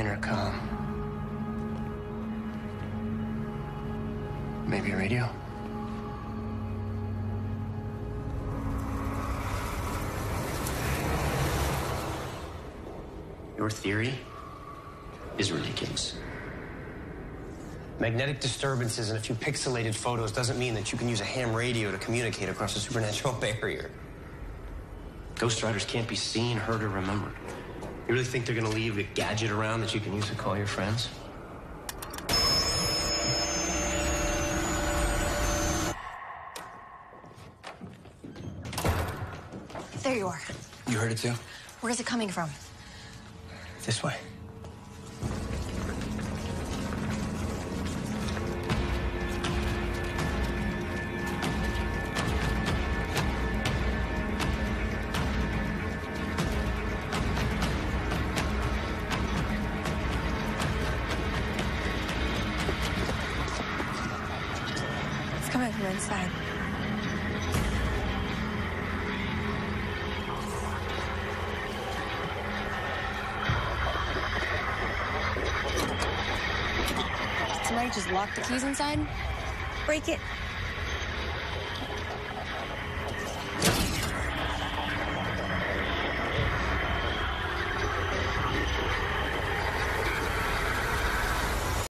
intercom. Maybe a radio? Your theory is ridiculous. Magnetic disturbances and a few pixelated photos doesn't mean that you can use a ham radio to communicate across a supernatural barrier. Ghost riders can't be seen, heard, or remembered. You really think they're gonna leave a gadget around that you can use to call your friends? There you are. You heard it too? Where's it coming from? This way. It's coming from inside. Somebody just locked the keys inside? Break it.